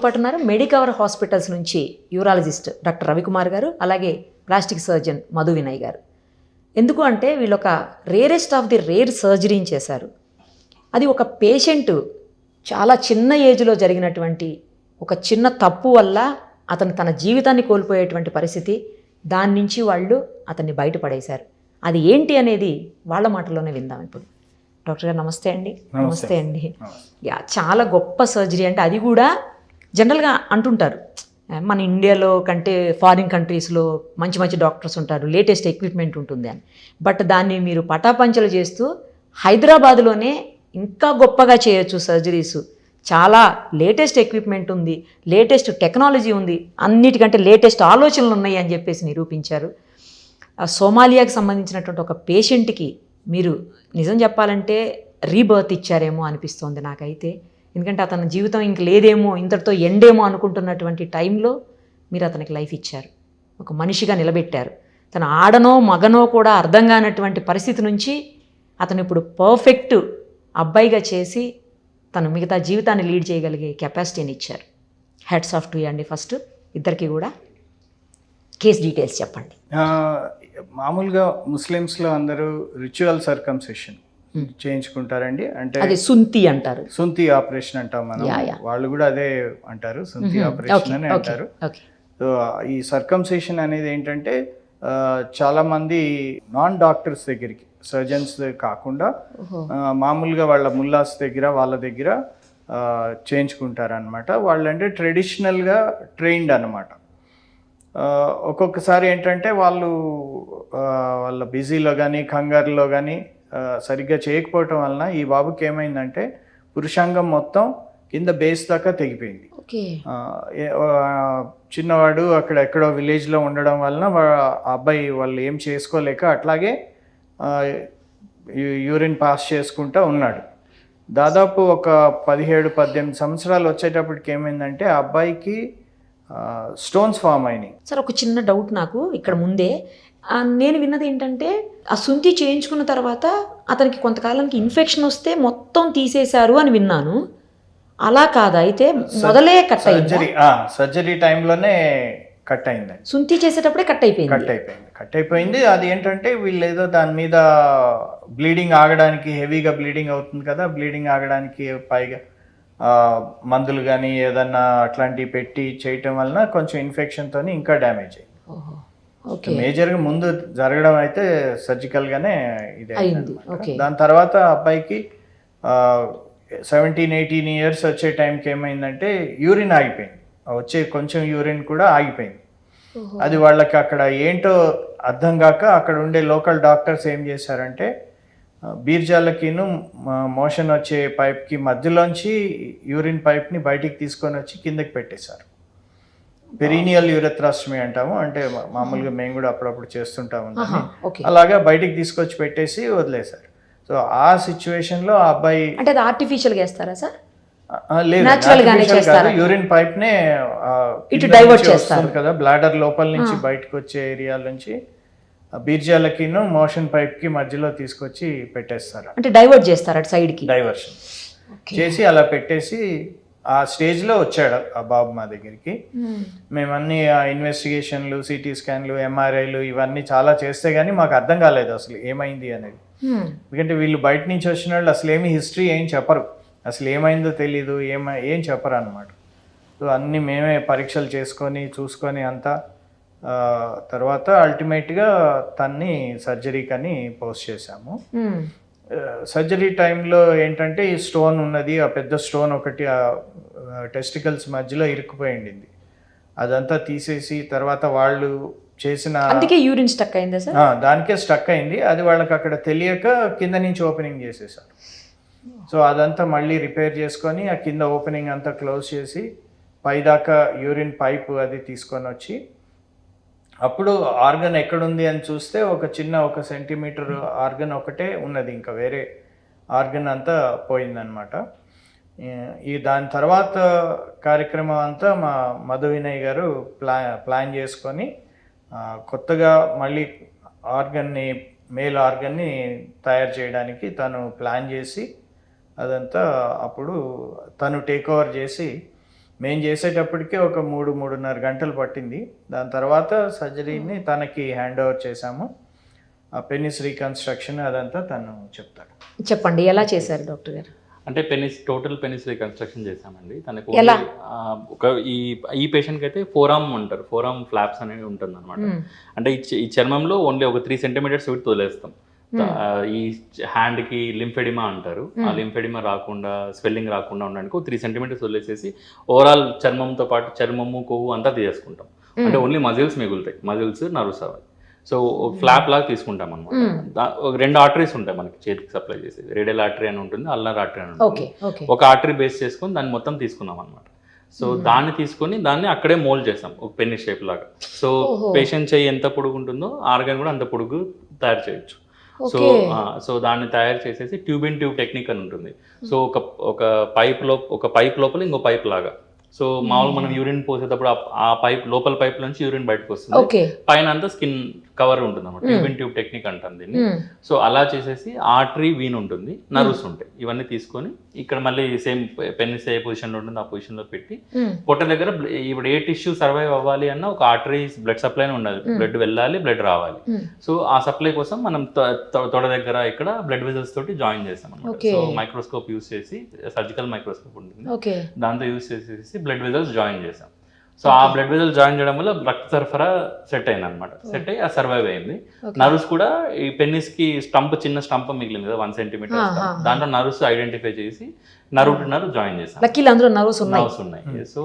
పాటు ఉన్నారు Medicover hospitals నుంచి యూరాలజిస్ట్ డాక్టర్ రవికుమార్ గారు, అలాగే ప్లాస్టిక్ సర్జన్ మధు వినయ్ గారు. ఎందుకు అంటే వీళ్ళు ఒక రేరెస్ట్ ఆఫ్ ది రేర్ సర్జరీని చేశారు. అది ఒక పేషెంట్ చాలా చిన్న ఏజ్లో జరిగినటువంటి ఒక చిన్న తప్పు వల్ల అతను తన జీవితాన్ని కోల్పోయేటువంటి పరిస్థితి, దాని నుంచి వాళ్ళు అతన్ని బయటపడేశారు. అది ఏంటి అనేది వాళ్ళ మాటల్లోనే విందాం ఇప్పుడు. డాక్టర్ గారు నమస్తే అండి. నమస్తే అండి. చాలా గొప్ప సర్జరీ, అంటే అది కూడా జనరల్గా అంటుంటారు మన ఇండియాలో కంటే ఫారిన్ కంట్రీస్లో మంచి మంచి డాక్టర్స్ ఉంటారు, లేటెస్ట్ ఎక్విప్మెంట్ ఉంటుంది అని. బట్ దాన్ని మీరు పటాపంచలు చేస్తూ హైదరాబాద్లోనే ఇంకా గొప్పగా చేయొచ్చు సర్జరీస్. చాలా లేటెస్ట్ ఎక్విప్మెంట్ ఉంది, లేటెస్ట్ టెక్నాలజీ ఉంది, అన్నిటికంటే లేటెస్ట్ ఆలోచనలు ఉన్నాయి అని చెప్పేసి నిరూపించారు. సోమాలియాకి సంబంధించినటువంటి ఒక పేషెంట్కి మీరు నిజం చెప్పాలంటే రీబర్త్ ఇచ్చారేమో అనిపిస్తోంది నాకైతే. ఎందుకంటే అతని జీవితం ఇంక లేదేమో, ఇంతటితో ఎండేమో అనుకుంటున్నటువంటి టైంలో మీరు అతనికి లైఫ్ ఇచ్చారు, ఒక మనిషిగా నిలబెట్టారు. తన ఆడనో మగనో కూడా అర్థం కానటువంటి పరిస్థితి నుంచి అతను ఇప్పుడు పర్ఫెక్ట్ అబ్బాయిగా చేసి తను మిగతా జీవితాన్ని లీడ్ చేయగలిగే కెపాసిటీని ఇచ్చారు. హ్యాట్స్ ఆఫ్ టు యూ అండి. ఫస్ట్ ఇద్దరికి కూడా కేస్ డీటెయిల్స్ చెప్పండి. మామూలుగా ముస్లిమ్స్లో అందరూ రిచువల్ సర్కంసెషన్ చేయించుకుంటారండి. అంటే అది సుంతి అంటారు, సుంతి ఆపరేషన్ అంటాం మనం. వాళ్ళు కూడా అదే అంటారు, సుంతి ఆపరేషన్ అని అంటారు. సో ఈ సర్కంసెషన్ అనేది ఏంటంటే చాలా మంది నాన్ డాక్టర్స్ దగ్గరికి, సర్జన్స్ కాకుండా మామూలుగా వాళ్ళ ముల్లాస్ దగ్గర వాళ్ళ దగ్గర చేయించుకుంటారు అనమాట. వాళ్ళంటే ట్రెడిషనల్గా ట్రైన్డ్ అనమాట. ఒక్కొక్కసారి ఏంటంటే వాళ్ళ బిజీలో కానీ కంగారులో కానీ సరిగ్గా చేయకపోవటం వలన ఈ బాబుకి ఏమైందంటే పురుషాంగం మొత్తం కింద బేస్ దాకా తెగిపోయింది. చిన్నవాడు అక్కడ ఎక్కడో విలేజ్లో ఉండడం వలన అబ్బాయి వాళ్ళు ఏం చేసుకోలేక అట్లాగే యూరిన్ పాస్ చేసుకుంటూ ఉన్నాడు. దాదాపు ఒక 17-18 సంవత్సరాలు వచ్చేటప్పటికి ఏమైందంటే ఆ అబ్బాయికి స్టోన్స్ ఫామ్ అయినాయి. సార్ ఒక చిన్న డౌట్ నాకు ఇక్కడ ముందే. నేను విన్నది ఏంటంటే ఆ సుంతి చేయించుకున్న తర్వాత అతనికి కొంతకాలానికి ఇన్ఫెక్షన్ వస్తే మొత్తం తీసేశారు అని విన్నాను. అలా కాదా? అయితే మొదలే కట్ అయింది. సర్జరీ టైంలోనే కట్ అయింది. సుంతి చేసేటప్పుడే కట్ అయిపోయింది. అది ఏంటంటే వీళ్ళు ఏదో దాని మీద బ్లీడింగ్ ఆగడానికి, హెవీగా బ్లీడింగ్ అవుతుంది కదా, బ్లీడింగ్ ఆగడానికి పైగా మందులు కానీ ఏదన్నా అట్లాంటివి పెట్టి చేయటం వలన కొంచెం ఇన్ఫెక్షన్తో ఇంకా డ్యామేజ్ అయింది. మేజర్గా ముందు జరగడం అయితే సర్జికల్గానే ఇదే అయింది. దాని తర్వాత అబ్బాయికి 17-18 ఇయర్స్ వచ్చే టైంకి ఏమైందంటే యూరిన్ ఆగిపోయింది, వచ్చే కొంచెం యూరిన్ కూడా ఆగిపోయింది. అది వాళ్ళకి అక్కడ ఏంటో అర్థం కాక అక్కడ ఉండే లోకల్ డాక్టర్స్ ఏం చేశారంటే బీర్జాలకిను మోషన్ వచ్చే పైప్కి మధ్యలోంచి యూరిన్ పైప్ని బయటికి తీసుకొని వచ్చి కిందకి పెట్టేశారు. పెరీనియల్ యూరెథ్రాస్టమీ అంటాము, అంటే మామూలుగా మేము కూడా అప్పుడప్పుడు చేస్తుంటాము. అలాగా బయటికి తీసుకొచ్చి పెట్టేసి వదిలేశారు. సో ఆ సిచ్యువేషన్లో ఆ అబ్బాయి అంటే ఆర్టిఫిషియల్గా వేస్తారా సార్? లేదు, యూరిన్ పైప్ నే డైవర్ట్ చేస్తారు కదా, బ్లాడర్ లోపల నుంచి బయటకు వచ్చే ఏరియా నుంచి బీర్జాలకి మోషన్ పైప్ కి మధ్యలో తీసుకొచ్చి పెట్టేస్తారు. అంటే డైవర్ట్ చేస్తారు అటు సైడ్ కి, డైవర్షన్ చేసి అలా పెట్టేసి ఆ స్టేజ్ లో వచ్చాడు ఆ బాబు మా దగ్గరికి. మేమన్నీ ఇన్వెస్టిగేషన్లు, సిటీ స్కాన్లు, ఎంఆర్ఐలు ఇవన్నీ చాలా చేస్తే గానీ మాకు అర్థం కాలేదు అసలు ఏమైంది అనేది. ఎందుకంటే వీళ్ళు బయట నుంచి వచ్చిన వాళ్ళు అసలు ఏమి హిస్టరీ ఏం చెప్పరు, అసలు ఏమైందో తెలీదు, ఏం చెప్పరు అనమాట. సో అన్నీ మేమే పరీక్షలు చేసుకొని చూసుకొని అంతా తర్వాత అల్టిమేట్గా తన్ని సర్జరీకి అని పోస్ట్ చేశాము. సర్జరీ టైంలో ఏంటంటే ఈ స్టోన్ ఉన్నది, ఆ పెద్ద స్టోన్ ఒకటి టెస్టికల్స్ మధ్యలో ఇరుక్కుపోయింది. అదంతా తీసేసి తర్వాత వాళ్ళు చేసిన యూరిన్ స్టక్ అయిందా సార్? దానికే స్టక్ అయింది. అది వాళ్ళకి అక్కడ తెలియక కింద నుంచి ఓపెనింగ్ చేసేసారు. సో అదంతా మళ్ళీ రిపేర్ చేసుకొని ఆ కింద ఓపెనింగ్ అంతా క్లోజ్ చేసి పైదాకా యూరిన్ పైప్ అది తీసుకొని వచ్చి అప్పుడు ఆర్గన్ ఎక్కడుంది అని చూస్తే ఒక 1 సెంటీమీటర్ ఆర్గన్ ఒకటే ఉన్నది, ఇంకా వేరే ఆర్గన్ అంతా పోయిందనమాట. దాని తర్వాత కార్యక్రమం అంతా మా మధు వినయ్ గారు ప్లాన్ చేసుకొని కొత్తగా మళ్ళీ మేల్ ఆర్గన్ని తయారు చేయడానికి తను ప్లాన్ చేసి అదంతా అప్పుడు తను టేక్ ఓవర్ చేసి మేము చేసేటప్పటికే ఒక 3-3.5 గంటలు పట్టింది. దాని తర్వాత సర్జరీని తనకి హ్యాండ్ ఓవర్ చేశాము. ఆ పెనిస్ రీకన్స్ట్రక్షన్ అదంతా తను చెప్తాడు. చెప్పండి ఎలా చేశారు డాక్టర్ గారు? అంటే టోటల్ పెనిస్ రీకన్స్ట్రక్షన్ చేసామండి. తనకు ఎలా? ఒక ఈ పేషెంట్కి అయితే ఫోరామ్ అంటారు, ఫోరామ్ ఫ్లాప్స్ అనేవి ఉంటుంది అనమాట. అంటే ఈ చర్మంలో ఓన్లీ ఒక 3 సెంటీమీటర్స్ విడ్త్ వదిలేస్తాం. ఈ హ్యాండ్కి లింఫెడిమా అంటారు. ఆ లింఫెడిమా రాకుండా, స్వెల్లింగ్ రాకుండా ఉండడానికి 3 సెంటీమీటర్స్ వదిలేసేసి ఓవరాల్ చర్మంతో పాటు చర్మము, కొవ్వు అంతా తీసేసుకుంటాం. అంటే ఓన్లీ మజిల్స్ మిగులుతాయి, మజిల్స్, నర్వ్స్ అవి. సో ఫ్లాప్ లాగా తీసుకుంటాం అనమాట. 2 ఆర్టరీస్ ఉంటాయి మనకి చేతికి సప్లై చేసేది. రేడియల్ ఆర్టరీ అని ఉంటుంది, అల్నర్ ఆర్టరీ అని ఉంటుంది. ఒక ఆర్టరీ బేస్ చేసుకొని దాన్ని మొత్తం తీసుకున్నాం అనమాట. సో దాన్ని తీసుకొని దాన్ని అక్కడే మోల్డ్ చేస్తాం ఒక పెన్ని షేప్ లాగా. సో పేషెంట్ చెయ్యి ఎంత పొడుగు ఉంటుందో ఆర్గాన్ కూడా అంత పొడుగు తయారు చేయొచ్చు. సో దాన్ని తయారు చేసేసి ట్యూబ్ ఇన్ ట్యూబ్ టెక్నిక్ అని ఉంటుంది. సో ఒక పైప్ లోపల ఇంకో పైప్ లాగా. సో మామూలు మనం యూరిన్ పోసేటప్పుడు ఆ పైప్ లోపల పైప్ నుంచి యూరిన్ బయటకు వస్తుంది, పైన అంతా స్కిన్ కవర్ ఉంటుంది అన్నమాట. ట్యూబ్ ఇన్ ట్యూబ్ టెక్నిక్ అంటాం దీన్ని. సో అలా చేసేసి ఆర్టరీ, వీన్ ఉంటుంది, నర్వ్స్ ఉంటాయి. ఇవన్నీ తీసుకొని ఇక్కడ మళ్ళీ సేమ్ పెన్నిస్ ఏ పొజిషన్ లో ఉంటుంది ఆ పొజిషన్ లో పెట్టి పొట్ట దగ్గర ఇప్పుడు ఏ టిష్యూ సర్వైవ్ అవ్వాలి అన్న ఒక ఆర్టరీ బ్లడ్ సప్లై ఉండాలి. బ్లడ్ వెళ్ళాలి, బ్లడ్ రావాలి. సో ఆ సప్లై కోసం మనం తొడ దగ్గర ఇక్కడ బ్లడ్ వెజల్స్ తోటి జాయిన్ చేస్తాం అనమాట. సో మైక్రోస్కోప్ యూస్ చేసి, సర్జికల్ మైక్రోస్కోప్ ఉంటుంది, దాంతో యూస్ చేసేసి బ్లడ్ వెజల్స్ జాయిన్ చేసాం. సో ఆ బ్లడ్ వెజల్ జాయిన్ చేయడం వల్ల రక్త సరఫరా సెట్ అయింది అనమాట. సెట్ అయ్యి ఆ సర్వైవ్ అయింది. నర్వ్స్ కూడా ఈ పెన్నిస్ కి చిన్న స్టంప్ మిగిలింది కదా 1 సెంటీమీటర్, దాంట్లో నర్వ్స్ ఐడెంటిఫై చేసి నర్వ్ టు నర్వ్ జాయిన్ చేసాం. నర్వ్స్ ఉన్నాయి. సో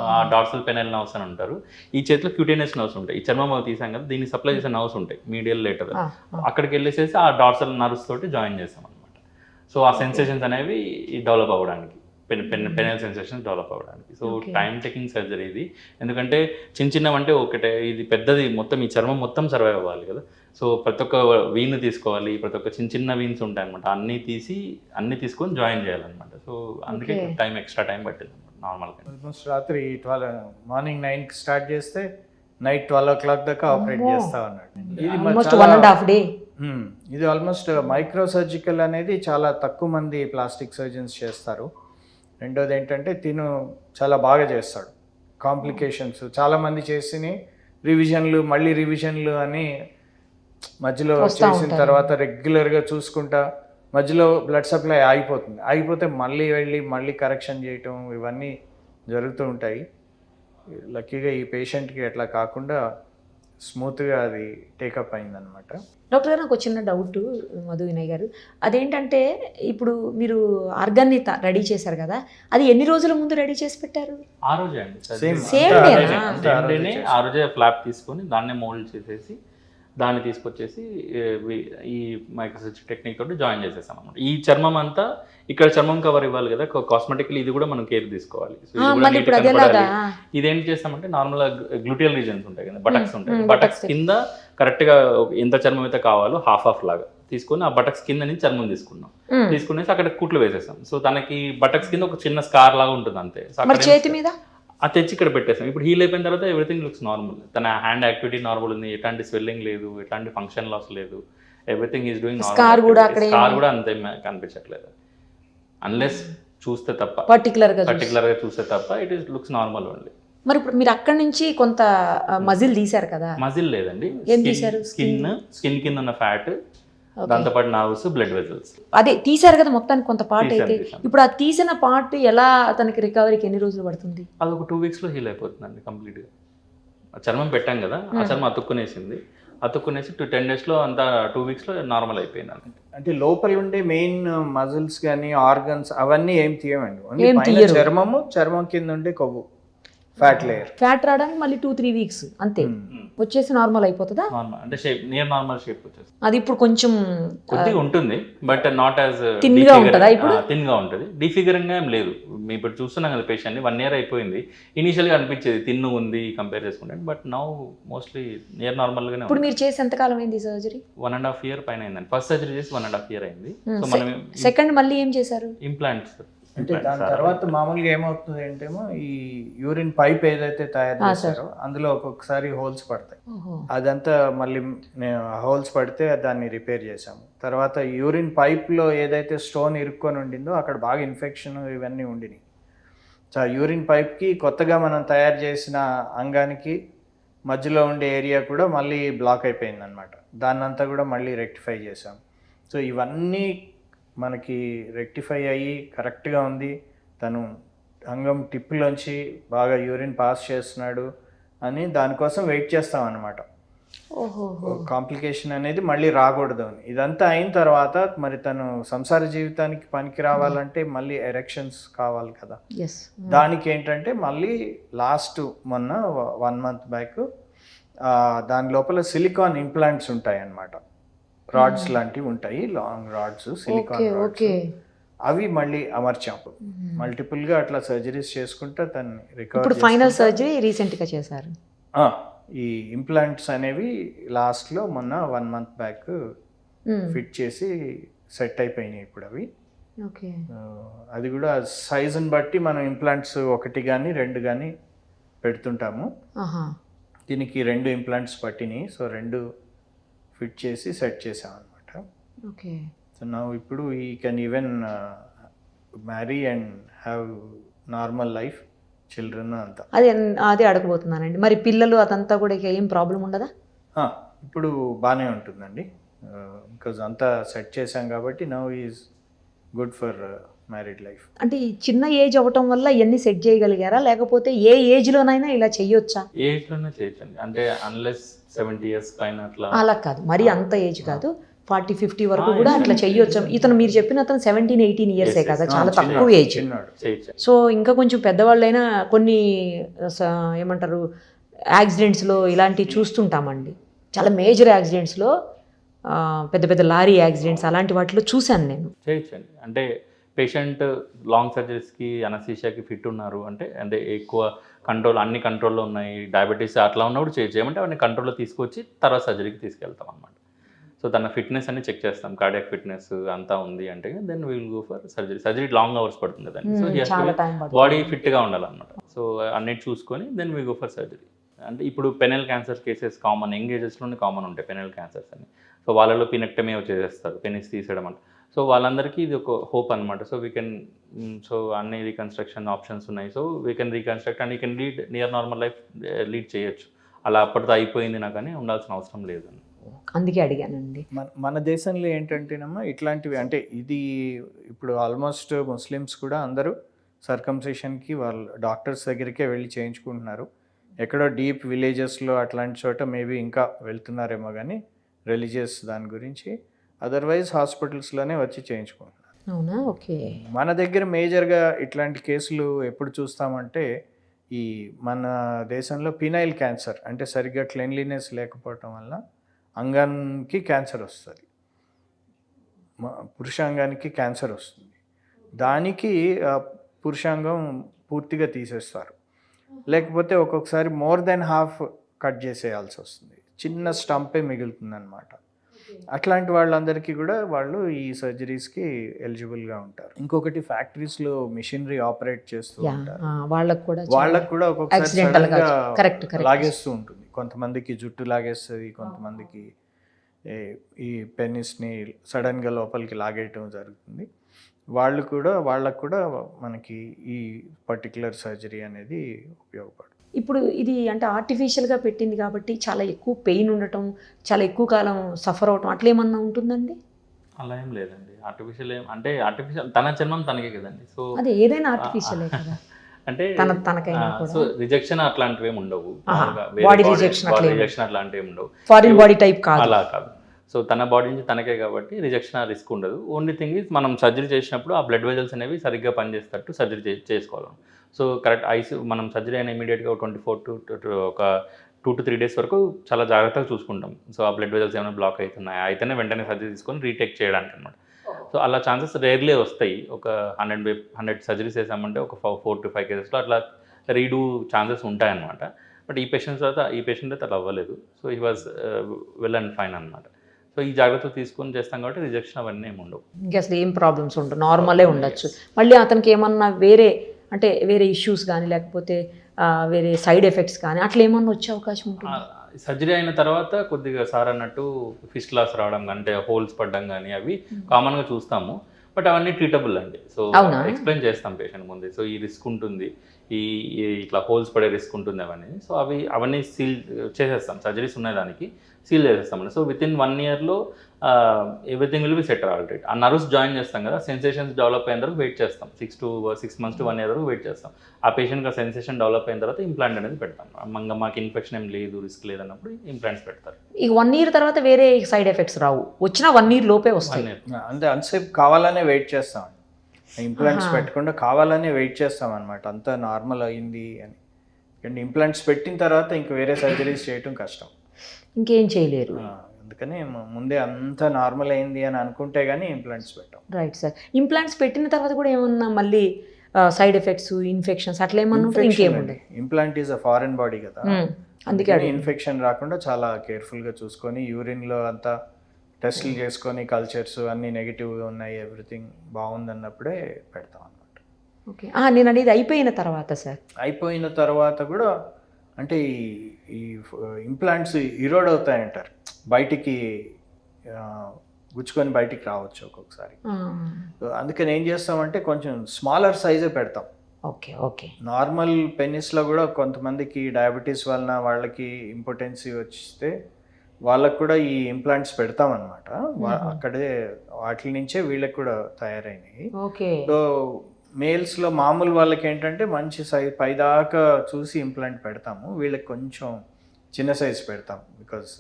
ఆ డార్సల్ పెనల్ నర్వ్స్ అని ఉంటారు. ఈ చేతిలో క్యూటేనియస్ నర్వ్స్ ఉంటాయి. ఈ చర్మం తీసాం కదా, దీన్ని సప్లై చేసే నర్వ్స్ ఉంటాయి మీడియల్ లేటర్. అక్కడికి వెళ్ళేసేసి ఆ డార్సల్ నర్వ్స్ తోటి జాయిన్ చేసాం అనమాట. సో ఆ సెన్సేషన్స్ అనేవి డెవలప్ అవ్వడానికి, పెనల్ సెన్సేషన్స్ డెవలప్ అవ్వడానికి. సో టైం టేకింగ్ సర్జరీ ఇది. ఎందుకంటే చిన్నవంటే ఒకటే, ఇది పెద్దది మొత్తం ఈ చర్మం మొత్తం సర్వైవ్ అవ్వాలి కదా. సో ప్రతి ఒక్క వీన్ తీసుకోవాలి, ప్రతి ఒక్క చిన్న వీన్స్ ఉంటాయి అనమాట. అన్ని తీసుకొని జాయిన్ చేయాలన్నమాట. సో అందుకే ఎక్స్ట్రా టైం పట్టింది నార్మల్గా. ఆల్మోస్ట్ రాత్రి మార్నింగ్ 9కి స్టార్ట్ చేస్తే నైట్ 12 o'clock దాకా ఆపరేట్ చేస్తా ఉన్నాడు. ఇది ఆల్మోస్ట్ మైక్రో సర్జికల్ అనేది చాలా తక్కువ మంది ప్లాస్టిక్ సర్జన్స్ చేస్తారు. రెండోది ఏంటంటే తిను చాలా బాగా చేస్తాడు. కాంప్లికేషన్స్ చాలామంది చేసి రివిజన్లు అని మధ్యలో చేసిన తర్వాత రెగ్యులర్గా చూసుకుంటా మధ్యలో బ్లడ్ సప్లై ఆగిపోతే మళ్ళీ కరెక్షన్ చేయటం ఇవన్నీ జరుగుతూ ఉంటాయి. లక్కీగా ఈ పేషెంట్కి అట్లా కాకుండా స్మూత్గా అది టేకప్ అయిందనమాట. డాక్టర్ గారు నాకు చిన్న డౌట్ మధు వినయ్ గారు, అదేంటంటే ఇప్పుడు మీరు ఆర్గాన్ని రెడీ చేశారు కదా, అది ఎన్ని రోజుల ముందు రెడీ చేసి పెట్టారు? ఆ రోజే అండి, సేమ్ ఆ రోజే ఫ్లాప్ తీసుకొని దాన్నే మోల్డ్ చేసేసి దాన్ని తీసుకొచ్చేసి ఈ మైక్రోసర్జరీ టెక్నిక్ తోటి జాయిన్ చేసేసాం అనమాట. ఈ చర్మం అంతా ఇక్కడ చర్మం కవర్ ఇవ్వాలి కదా, కాస్మెటిక్లీ ఇది కూడా మనం కేర్ తీసుకోవాలి. ఇదేం చేస్తామంటే నార్మల్గా గ్లూటియల్ రీజన్స్ ఉంటాయి కదా, బటక్స్ ఉంటాయి, బటక్స్ కింద కరెక్ట్గా ఎంత చర్మం అయితే కావాలో హాఫ్ లాగా తీసుకొని ఆ బటక్స్ కింద నుంచి చర్మం తీసుకునేసి అక్కడ కుట్లు వేసేసాం. సో తనకి బటక్స్ కింద ఒక చిన్న స్కార్ లాగా ఉంటుంది అంతే. చేతి మీద అది తెచ్చి ఇక్కడ పెట్టేసాం. ఇప్పుడు హీల్ అయిపోయిన తర్వాత ఎవ్రీథింగ్ లుక్స్ నార్మల్. తన హ్యాండ్ యాక్టివిటీ నార్మల్ ఉంది, ఎట్లాంటి స్వెల్లింగ్ లేదు, ఎట్లాంటి ఫంక్షన్ లాస్ లేదు, everything is doing normal. Scar కూడా అంతే కనిపించట్లేదు, అన్లెస్ చూస్తే తప్ప, పర్టికులర్ గా చూస్తే తప్ప it is looks normal only. మరి ఇప్పుడు మీరు అక్కడి నుంచి కొంత మజిల్ తీశారు కదా? మజిల్ లేదండి, స్కిన్ కింద ఉన్న ఫ్యాట్, దాంతోపాటు నర్వ్స్, బ్లడ్ వెజల్స్ అదే తీసారు కదా మొత్తానికి కొంత పార్ట్ అయితే. ఇప్పుడు ఆ తీసిన పార్ట్ ఎలా అతనికి రికవరీకి ఎన్ని రోజులు పడుతుంది? అది ఒక 2 weeks లో హీల్ అయిపోతుందండి కంప్లీట్గా. చర్మం పెట్టాం కదా, ఆ చర్మం అతుక్కునేసి 10 days లో అంతా 2 weeks లో నార్మల్ అయిపోయింది. అంటే లోపల ఉండే మెయిన్ మజిల్స్ కానీ ఆర్గన్స్ అవన్నీ ఏం తీయమండి, చర్మం కింద ఉండే కొవ్వు ఫ్యాట్ రావడానికి మళ్ళీ 2-3 weeks అంతే, వచ్చేసి నార్మల్ అయిపోతుందా? అంటే నియర్ నార్మల్ షేప్ వచ్చేసి అది ఇప్పుడు కొంచెం కొద్దిగా ఉంటుంది, బట్ నాట్ యాజ్ థిన్ గా ఉంటుందా? ఇప్పుడు థిన్ గా ఉంటుంది, డిఫిగరింగ్ గా ఏం లేదు. మేము ఇప్పుడు చూస్తున్నాం కదా పేషెంట్ 1 year అయిపోయింది. ఇనిషియల్ గా అనిపించేది థిన్ ఉంది కంపేర్ చేసుకుంటే, but now mostly near normal గానే. ఇప్పుడు మీరు చేసి ఎంత కాలం అయింది సర్జరీ? 1.5 year పైన అయిందండి. ఫస్ట్ సర్జరీ చేసి 1.5 year అయింది. సో మనం సెకండ్ మళ్ళీ ఏం చేశారు? ఇంప్లాంట్స్. అంటే దాని తర్వాత మామూలుగా ఏమవుతుంది అంటేమో ఈ యూరిన్ పైప్ ఏదైతే తయారు చేస్తారో అందులో ఒక్కొక్కసారి హోల్స్ పడతాయి. అదంతా మళ్ళీ హోల్స్ పడితే దాన్ని రిపేర్ చేసాము. తర్వాత యూరిన్ పైప్లో ఏదైతే స్టోన్ ఇరుక్కొని ఉండిందో అక్కడ బాగా ఇన్ఫెక్షన్ ఇవన్నీ ఉండినాయి. యూరిన్ పైప్కి కొత్తగా మనం తయారు చేసిన అంగానికి మధ్యలో ఉండే ఏరియా కూడా మళ్ళీ బ్లాక్ అయిపోయింది అనమాట. దాన్నంతా కూడా మళ్ళీ రెక్టిఫై చేసాం. సో ఇవన్నీ మనకి రెక్టిఫై అయ్యి కరెక్ట్గా ఉంది, తను అంగం టిప్పులోంచి బాగా యూరిన్ పాస్ చేస్తున్నాడు అని దానికోసం వెయిట్ చేస్తాం అన్నమాట. కాంప్లికేషన్ అనేది మళ్ళీ రాకూడదు అని. ఇదంతా అయిన తర్వాత మరి తను సంసార జీవితానికి పనికి రావాలంటే మళ్ళీ ఎరెక్షన్స్ కావాలి కదా. దానికి ఏంటంటే మళ్ళీ లాస్ట్ మొన్న 1 month బ్యాక్ దాని లోపల సిలికాన్ ఇంప్లాంట్స్ ఉంటాయి అన్నమాట. రాడ్స్ లాంటివి ఉంటాయి, లాంగ్ రాడ్స్, సిలికాన్ రాడ్స్. అవి మళ్ళీ అమర్చాం. మల్టిపుల్గా అట్లా సర్జరీస్ చేసుకుంటే తను రికవర్. ఫైనల్ సర్జరీ రీసెంట్గా చేశారు. ఈ ఇంప్లాంట్స్ అనేవి లాస్ట్లో మొన్న 1 month బ్యాక్ ఫిట్ చేసి సెట్ అయిపోయినాయి ఇప్పుడు అవి. అది కూడా సైజుని బట్టి మనం ఇంప్లాంట్స్ 1 కానీ 2 కానీ పెడుతుంటాము. దీనికి 2 ఇంప్లాంట్స్ పట్టినాయి. సో 2 ఫిట్ చేసి సెట్ చేసాం అనమాట. సో నా ఇప్పుడు ఈ can even marry and have normal life, children అంతా. అదే అడగబోతున్నానండి. మరి పిల్లలు అదంతా కూడా ఏం ప్రాబ్లం ఉండదా? ఇప్పుడు బాగానే ఉంటుందండి, బికాజ్ అంతా సెట్ చేసాం కాబట్టి now is good for married life. అంటే ఈ చిన్న ఏజ్ అవ్వటం వల్ల ఇవన్నీ సెట్ చేయగలిగారా, లేకపోతే ఏ ఏజ్లోనైనా ఇలా చేయొచ్చా? ఏజ్లోనే చేయొచ్చండి, అంటే అన్లెస్ 70 years పైన అట్లా. అలా కాదు, మరి అంత ఏజ్ కాదు, 40-50 వరకు కూడా అట్లా చెయ్యొచ్చు. ఇతను మీరు చెప్పిన అతను 17-18 years కదా, చాలా తక్కువ ఏజ్. సో ఇంకా కొంచెం పెద్దవాళ్ళైనా కొన్ని ఏమంటారు యాక్సిడెంట్స్లో ఇలాంటివి చూస్తుంటామండి. చాలా మేజర్ యాక్సిడెంట్స్లో, పెద్ద పెద్ద లారీ యాక్సిడెంట్స్ అలాంటి వాటిలో చూశాను నేను. చేయొచ్చండి, అంటే పేషెంట్ లాంగ్ సర్జరీస్కి అనస్థీషియాకి ఫిట్ ఉన్నారు అంటే ఎక్కువ కంట్రోల్, అన్ని కంట్రోల్లో ఉన్నాయి, డయాబెటీస్ అట్లా ఉన్నప్పుడు చేయమంటే అవన్నీ కంట్రోల్లో తీసుకొచ్చి తర్వాత సర్జరీకి తీసుకెళ్తాం అనమాట. సో తన ఫిట్నెస్ అన్ని చెక్ చేస్తాం, కార్డియాక్ ఫిట్నెస్ అంతా ఉంది అంటే then will go for surgery. Surgery long hours పడుతుంది దాన్ని. సో బాడీ ఫిట్గా ఉండాలన్నమాట. సో అన్నిటి చూసుకొని then will go for surgery. అంటే ఇప్పుడు penile cancer cases common, young ఏజెస్లోనే కామన్ ఉంటాయి పెనల్ క్యాన్సర్స్ అని. సో వాళ్ళలో పినెక్టమీ చేసేస్తారు, పెనిస్ తీసేయడం అంటే. సో వాళ్ళందరికీ ఇది ఒక హోప్ అనమాట. సో వీ కెన్, సో అన్ని రీకన్స్ట్రక్షన్ ఆప్షన్స్ ఉన్నాయి. So we can reconstruct and you can lead near normal life lead చేయొచ్చు. అలా అప్పటితో అయిపోయింది నాకు అని ఉండాల్సిన అవసరం లేదని అందుకే అడిగానండి. మన దేశంలో ఏంటంటేనమ్మా ఇట్లాంటివి, అంటే ఇది ఇప్పుడు ఆల్మోస్ట్ ముస్లిమ్స్ కూడా అందరూ సర్కంసిషన్కి వాళ్ళు డాక్టర్స్ దగ్గరికే వెళ్ళి చేయించుకుంటున్నారు. ఎక్కడో డీప్ విలేజెస్లో అట్లాంటి చోట మేబీ ఇంకా వెళ్తున్నారేమో కానీ రిలీజియస్ దాని గురించి, అదర్వైజ్ హాస్పిటల్స్లోనే వచ్చి చేయించుకుంటున్నారు. అవునా? ఓకే. మన దగ్గర మేజర్గా ఇట్లాంటి కేసులు ఎప్పుడు చూస్తామంటే ఈ మన దేశంలో పినైల్ క్యాన్సర్, అంటే సరిగ్గా క్లెన్లీనెస్ లేకపోవటం వల్ల అంగానికి క్యాన్సర్ వస్తుంది, పురుషాంగానికి క్యాన్సర్ వస్తుంది. దానికి పురుషాంగం పూర్తిగా తీసేస్తారు, లేకపోతే ఒక్కొక్కసారి మోర్ దెన్ హాఫ్ కట్ చేసేయాల్సి వస్తుంది, చిన్న స్టంపే మిగులుతుంది అనమాట. అట్లాంటి వాళ్ళందరికీ కూడా వాళ్ళు ఈ సర్జరీస్కి ఎలిజిబుల్గా ఉంటారు. ఇంకొకటి ఫ్యాక్టరీస్లో మిషనరీ ఆపరేట్ చేస్తూ ఉంటారు, వాళ్ళకు కూడా ఒక్కొక్కసారి లాగేస్తూ ఉంటుంది. కొంతమందికి జుట్టు లాగేస్తుంది, కొంతమందికి ఈ పెనిస్ని సడన్గా లోపలికి లాగేయటం జరుగుతుంది. వాళ్ళకు కూడా మనకి ఈ పర్టికులర్ సర్జరీ అనేది ఉపయోగపడుతుంది. ఇప్పుడు ఇది అంటే ఆర్టిఫిషియల్గా పెట్టింది కాబట్టి చాలా ఎక్కువ పెయిన్ ఉండటం, చాలా ఎక్కువ కాలం సఫర్ అవటం అట్లా ఏమన్నా ఉంటుందండి? అలా ఏం లేదండి. ఆర్టిఫిషియల్ అంటే ఆర్టిఫిషియల్ తన జన్మం తనకే కదండి. సో అదే ఏదైనా ఆర్టిఫిషియలే కదా, అంటే తనకైనా సో రిజెక్షన్ అట్లాంటివి ఏమి ఉండవు, బాడీ రిజెక్షన్ అట్లాంటివి ఏమి ఉండవు, ఫారిన్ బాడీ టైప్ కాదు, అలా కాదు. సో తన బాడీ నుంచి తనకే కాబట్టి రిజెక్షన్ రిస్క్ ఉండదు. ఓన్లీ థింగ్ ఈజ్ మనం సర్జరీ చేసినప్పుడు ఆ బ్లడ్ వెజల్స్ అనేవి సరిగ్గా పనిచేసేటట్టు సర్జరీ చేసుకోవాలి. సో కరెక్ట్ మనం సర్జరీ అయిన ఇమీడియట్గా 24 to ఒక 2 to 3 days వరకు చాలా జాగ్రత్తగా చూసుకుంటాం. సో ఆ బ్లడ్ వెజల్స్ ఏమైనా బ్లాక్ అవుతున్నాయి అయితేనే వెంటనే సర్జరీ తీసుకొని రీటేక్ చేయడానికి అనమాట. సో అలా ఛాన్సెస్ రేర్లీ వస్తాయి. ఒక 100 సర్జరీస్ చేసామంటే ఒక 4 to 5 cases అట్లా రీడూ ఛాన్సెస్ ఉంటాయన్నమాట. బట్ ఈ పేషెంట్ అయితే అలా అవ్వలేదు. So he was well and fine అనమాట. సో ఈ జాగ్రత్తలు తీసుకొని చేస్తాం కాబట్టి రిజెక్షన్ అవన్నీ ఏమి ఉండవు, ఇంకా అసలు ఏం ప్రాబ్లమ్స్ ఉండవు, నార్మలే ఉండొచ్చు. మళ్ళీ అతనికి ఏమన్నా వేరే ఇష్యూస్ కానీ లేకపోతే వేరే సైడ్ ఎఫెక్ట్స్ కానీ అట్లా ఏమన్నా వచ్చే అవకాశం ఉంటుంది? సర్జరీ అయిన తర్వాత కొద్దిగా సార్ అన్నట్టు ఫిస్టులాస్ రావడం, అంటే హోల్స్ పడడం కానీ అవి కామన్గా చూస్తాము. బట్ అవన్నీ ట్రీటబుల్ అండి. సో అవునా? ఎక్స్ప్లెయిన్ చేస్తాం పేషెంట్ ముందే. సో ఈ రిస్క్ ఉంటుంది, ఇట్లా హోల్స్ పడే రిస్క్ ఉంటుంది అవన్నీ. సో అవన్నీ సీల్ చేసేస్తాం, సర్జరీస్ ఉన్నాయి దానికి సీల్ చేసేస్తామండి. సో విత్ ఇన్ 1 yearలో everything will be set already. ఆ నర్వ్స్ జాయిన్ చేస్తాం కదా, సెన్సేషన్స్ డెవలప్ అయిన తర్వాత వెయిట్ చేస్తాం, 6 months to 1 year వరకు వెయిట్ చేస్తాం. ఆ పేషెంట్కి ఆ సెన్సేషన్ డెవలప్ అయిన తర్వాత ఇంప్లాంట్ అనేది పెడతాం. మాకు ఇన్ఫెక్షన్ ఏం లేదు, రిస్క్ లేదన్నప్పుడు ఇంప్లాంట్స్ పెడతారు. ఈ 1 year తర్వాత వేరే సైడ్ ఎఫెక్ట్స్ రావు, వచ్చినా 1 year లోపే వస్తాయి. అంటే అంతసేపు కావాలనే వెయిట్ చేస్తాం, ఇంప్లాంట్స్ పెట్టకుండా కావాలనే వెయిట్ చేస్తాం అనమాట, అంతా నార్మల్ అయింది అని. అండ్ ఇంప్లాంట్స్ పెట్టిన తర్వాత ఇంక వేరే సర్జరీస్ చేయటం కష్టం, ఇంకేం చేయలేరు. అందుకని ముందే అంతా నార్మల్ అయింది అని అనుకుంటే కానీ ఇంప్లాంట్స్ పెట్టాం. Right sir. ఇంప్లాంట్స్ పెట్టిన తర్వాత కూడా ఏమన్నా మళ్ళీ సైడ్ ఎఫెక్ట్స్, ఇన్ఫెక్షన్స్ అట్లా ఏమన్నా ఉంటే ఇంకేముండే? Implant is a foreign body కదా, అందుకే ఇన్ఫెక్షన్ రాకుండా చాలా కేర్ఫుల్గా చూసుకొని యూరిన్లో అంతా టెస్టులు చేసుకొని కల్చర్స్ అన్నీ నెగిటివ్గా ఉన్నాయి, ఎవ్రీథింగ్ బాగుంది అన్నప్పుడే పెడతాం అన్నమాట. ఓకే. నేను అనేది అయిపోయిన తర్వాత సార్? అయిపోయిన తర్వాత కూడా అంటే ఈ ఇంప్లాంట్స్ ఇరోడ్ అవుతాయంటారు, బయటికి గుచ్చుకొని బయటికి రావచ్చు ఒక్కొక్కసారి. అందుకని ఏం చేస్తామంటే కొంచెం స్మాలర్ సైజే పెడతాం. Okay okay. నార్మల్ పెన్నిస్లో కూడా కొంతమందికి డయాబెటీస్ వలన వాళ్ళకి ఇంపార్టెన్సీ వస్తే వాళ్ళకు కూడా ఈ ఇంప్లాంట్స్ పెడతామన్నమాట. అక్కడే వాటి నుంచే వీళ్ళకి కూడా తయారైనవి. ఓకే. సో మేల్స్లో మామూలు వాళ్ళకి ఏంటంటే మంచి సైజ్ పైదాకా చూసి ఇంప్లాంట్ పెడతాము, వీళ్ళకి కొంచెం చిన్న సైజ్ పెడతాం, బికాస్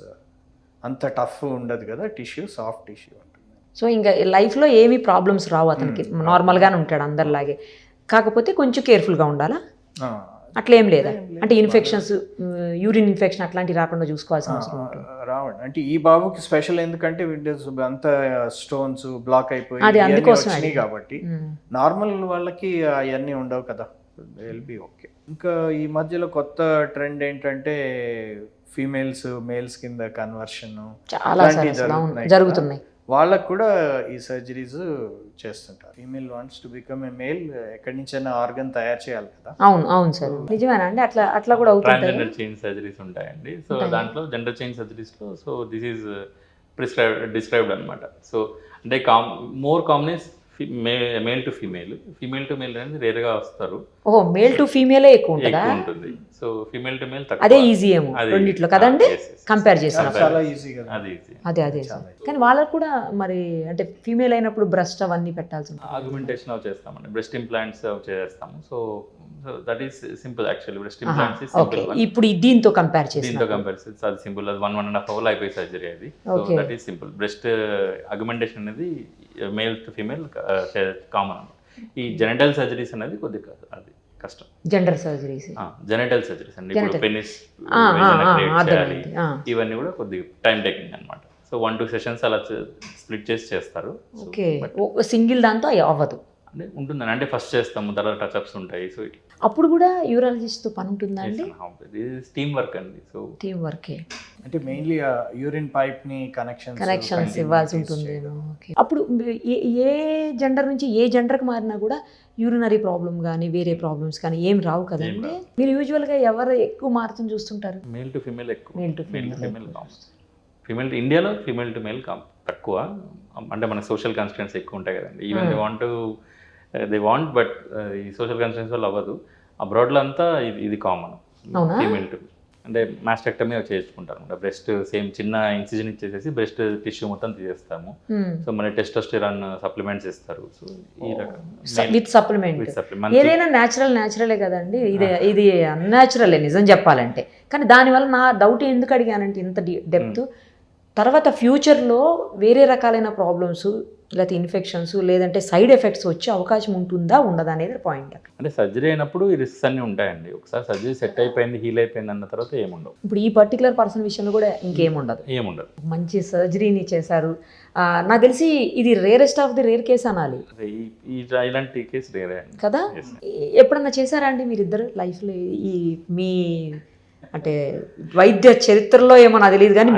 అంత టఫ్ ఉండదు కదా, టిష్యూ సాఫ్ట్ టిష్యూ ఉంటుంది. సో ఇంకా లైఫ్లో ఏమీ ప్రాబ్లమ్స్ రావు అతనికి, నార్మల్గానే ఉంటాడు అందరిలాగే, కాకపోతే కొంచెం కేర్ఫుల్గా ఉండాలా? అట్లా ఏం లేదా? అంటే ఇన్ఫెక్షన్స్, యూరిన్ ఇన్ఫెక్షన్ అట్లాంటివి రాకుండా చూసుకోవాల్సిన అవసరం ఉంటుంది. రావండి. అంటే ఈ బాబుకి స్పెషల్ ఎందుకంటే విండోస్ అంతా స్టోన్స్ బ్లాక్ అయిపోయి వచ్చినాయి కాబట్టి, నార్మల్ వాళ్ళకి అవన్నీ ఉండవు కదా, విల్ బి ఓకే. ఇంకా ఈ మధ్యలో కొత్త ట్రెండ్ ఏంటంటే ఫీమేల్స్ మేల్స్ కింద కన్వర్షన్ చాలా జరుగుతున్నాయి. వాళ్ళకు కూడా ఈ సర్జరీస్ చేస్తుంటారు. Female wants to become a male, ఎక్కడి నుంచైనా ఆర్గన్ తయారు చేయాలి కదా. అవును అవును సార్, నిజమేనా అండి? అట్లా కూడా అవుతుంది. ట్రాన్స్జెండర్ చేంజ్ సర్జరీస్ ఉంటాయండి. సో దాంట్లో జెండర్ చేంజ్ సర్జరీస్లో సో దిస్ ఈజ్ డిస్క్రైబ్డ్ అనమాట. సో అంటే more common is male to female. Female to male అనేది రేర్గా వస్తారు. ఓహో, మేల్ టు ఫీమేలే ఎక్కువ ఉంటుంది. సో ఫీమేల్ టు మేల్ అదే ఈజీ ఏమో రెండిట్లో కదండి, కంపేర్ చేసినప్పుడు. చాలా ఈజీ కదా. అదే కానీ వాళ్ళకు కూడా మరి అంటే ఫీమేల్ అయినప్పుడు బ్రెస్ట్ అవన్నీ పెట్టాల్సి ఉంటుంది. ఆగ్మెంటేషన్ అవి చేస్తామండి, బ్రెస్ట్ ఇంప్లాంట్స్ చేస్తాము. So that is simple actually. Breast implants is simple. ఇప్పుడు దీంతో కంపేర్ చేసి అది సింపుల్, అది 1.5 hours అయిపోయి సర్జరీ అది. So that is simple. Breast augmentation అనేది మేల్ టు ఫీమేల్ కామన్. ఈ జెనిటల్ సర్జరీస్ అనేది కొద్దిగా అది కష్టం. జెండర్ సర్జరీస్, జెనిటల్ సర్జరీస్ అండి. ఇప్పుడు పెనిస్ ఇవన్నీ కూడా కొద్దిగా టైం టేకింగ్ అనమాట. సో 1-2 sessions అలా స్ప్లిట్ చేసి చేస్తారు. ఓకే. సింగిల్ దాంతో అవ్వదు అంటే ఉంటుందని, అంటే ఫస్ట్ చేస్తాము, తర్వాత టచ్అప్స్ ఉంటాయి. సో అప్పుడు కూడా యూరాలజిస్ట్తో పని ఉంటుందా అండి? టీమ్ వర్క్ అండి. సో టీమ్ వర్కే. అంటే మెయిన్లీ యూరిన్ పైప్ ని కనెక్షన్స్ ఇవ్వాల్సి ఉంటుంది. ఓకే. అప్పుడు ఏ జెండర్ నుంచి ఏ జెండర్కి మారినా కూడా యూరినరీ ప్రాబ్లమ్ కానీ వేరే ప్రాబ్లమ్స్ కానీ ఏం రావు కదండి? మీరు యూజువల్గా ఎవరు ఎక్కువ మారుతుంది చూస్తుంటారు? మేల్ టు ఫీమేల్ ఎక్కువ. మేల్ టు ఫీమేల్ ఫీమేల్ ఇండియాలో ఫీమేల్ టు మేల్ తక్కువ. అంటే మన సోషల్ కాన్స్టిట్యూన్స్ ఎక్కువ ఉంటాయి కదండి. ఈవెన్ దే వాంట్ బట్ ఈ సోషల్ కాన్స్టిట్యూన్స్ వల్ల అవ్వదు. అబ్రాడ్లో అంతా ఇది కామన్. ఫీమేల్ టు అంటే మాస్టెక్టమీ చేసుకుంటారు అనమాట. బ్రెస్ట్ సేమ్ చిన్న ఇన్సిజన్ ఇచ్చేసేసి బ్రెస్ట్ టిష్యూ మొత్తం తీసేస్తాము. సో మన టెస్టోస్టెరాన్ సప్లిమెంట్స్ ఇస్తారు. సో ఈ రకం విత్ సప్లిమెంట్ ఏదైనా న్యాచురలే కదండి. ఇది అన్యాచురలే నిజం చెప్పాలంటే. కానీ దానివల్ల నా డౌట్ ఎందుకు అడిగానంటే ఇంత డెప్త్, తర్వాత ఫ్యూచర్లో వేరే రకాలైన ప్రాబ్లమ్స్ లేకపోతే ఇన్ఫెక్షన్స్ లేదంటే సైడ్ ఎఫెక్ట్స్ వచ్చే అవకాశం ఉంటుందా ఉండదా అనేది పాయింట్. అంటే సర్జరీ అయినప్పుడు ఈ రిస్క్స్ అన్నీ ఉంటాయండి. ఒకసారి సర్జరీ సెట్ అయిపోయింది, హీల్ అయిపోయింది అన్న తర్వాత ఏముండవు. ఇప్పుడు ఈ పర్టికులర్ పర్సన్ విషయంలో కూడా ఏముండదు. మంచి సర్జరీని చేశారు. నాకు తెలిసి ఇది rarest of the rare case అనాలి. ఇలాంటి కేసు రేరే కదా. ఎప్పుడన్నా చేశారా అండి మీరిద్దరు లైఫ్లో? ఈ మీ అంటే వైద్య చరిత్రలో ఏమో నాకు తెలియదు కానీ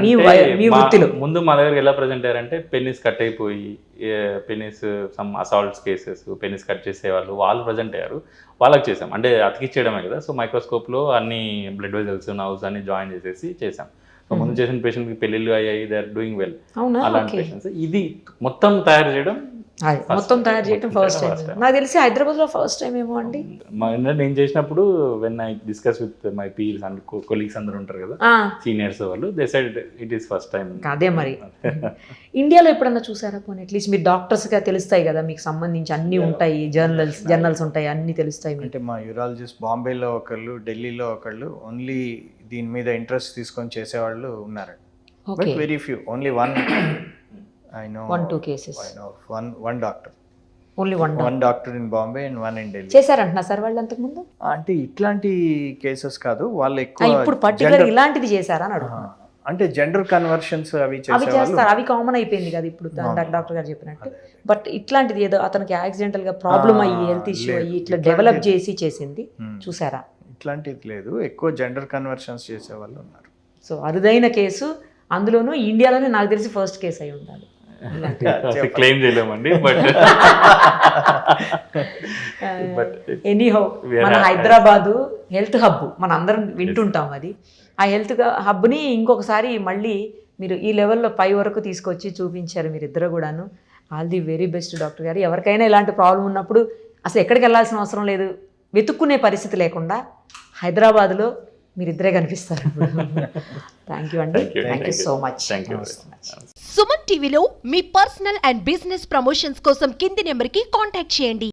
మీ వృత్తిలో ముందు మా దగ్గర ఎలా ప్రజెంట్ అయ్యారంటే పెనిస్ కట్ అయిపోయి penis some assaults cases penis cut చేసేవాళ్ళు వాళ్ళు ప్రజెంట్ అయ్యారు. వాళ్ళకి చేసాం, అంటే అతికిచ్చేయడమే కదా. సో మైక్రోస్కోప్లో అన్ని బ్లడ్ వెజల్స్ నర్వ్స్ అన్ని జాయిన్ చేసేసి చేసాం. సో ముందు చేసిన పేషెంట్కి పెళ్ళిళ్ళు అయ్యాయి, దే ఆర్ డూయింగ్ వెల్. అలాంటి పేషెంట్స్ ఇది మొత్తం తయారు చేయడం అది మొత్తం తయారు చేయడం ఫస్ట్ టైం. నాకు తెలిసి హైదరాబాద్లో ఫస్ట్ టైం ఏమో అండి. నేను చేసినప్పుడు when I discuss with my peers and colleagues అందరూ ఉంటారు కదా సీనియర్స్ వాళ్ళు, they said it is first time. అదే మరి ఇండియాలో ఎప్పుడన్నా చూసారా పోనీ? అట్లీస్ట్ మీరు డాక్టర్స్గా తెలుస్తాయి కదా, మీకు సంబంధించి అన్నీ ఉంటాయి, జర్నల్స్ ఉంటాయి, అన్నీ తెలుస్తాయి మీకు. అంటే మా యూరాలజిస్ట్ బాంబేలో ఒకళ్ళు, ఢిల్లీలో ఒకళ్ళు ఓన్లీ దీని మీద ఇంట్రెస్ట్ తీసుకొని చేసేవాళ్ళు ఉన్నారు. But very few, only one I know 1-2 cases. I know one doctor. ఓన్లీ one doctor in Bombay and one in Delhi. చేశారంటున్నా సార్ వాళ్ళు అంతకుముందు? అంటే ఇట్లాంటి కేసెస్ కాదు, వాళ్ళు ఎక్కువ ఇప్పుడు పర్టికులర్ ఇలాంటిది చేశారా అని అడుగుతున్నా. అంటే జెండర్ కన్వర్షన్స్ అవి చేస్తారు, అవి కామన్ అయిపోయింది కదా ఇప్పుడు డాక్టర్ గారు చెప్పినట్టు. బట్ ఇట్లాంటిది ఏదో అతనికి యాక్సిడెంటల్ గా ప్రాబ్లం అయ్యి హెల్త్ ఇష్యూ అయ్యి ఇట్లా డెవలప్ చేసి చేసింది చూసారా? ఇట్లాంటిది లేదు, ఎక్కువ జెండర్ కన్వర్షన్స్ చేసే వాళ్ళు ఉన్నారు. సో అరుదైన కేసు, అందులోనూ ఇండియాలోనే నాకు తెలిసి ఫస్ట్ కేసు అయి ఉండాలి. క్లెయిమ్ చేయలేమండి, బట్ ఎనీహౌ మన హైదరాబాదు హెల్త్ హబ్ మన అందరం వింటుంటాం. అది ఆ హెల్త్ హబ్ని ఇంకొకసారి మళ్ళీ మీరు ఈ లెవెల్లో పై వరకు తీసుకొచ్చి చూపించారు మీరిద్దరు కూడాను. All the very best doctor గారు. ఎవరికైనా ఇలాంటి ప్రాబ్లం ఉన్నప్పుడు అసలు ఎక్కడికి వెళ్ళాల్సిన అవసరం లేదు, వెతుక్కునే పరిస్థితి లేకుండా హైదరాబాద్లో మీరిద్దరే కనిపిస్తారు. థ్యాంక్ యూ అండి, thank you so much. Suman టీవీలో మీ పర్సనల్ అండ్ బిజినెస్ ప్రమోషన్స్ కోసం కింది నెంబర్కి కాంటాక్ట్ చేయండి.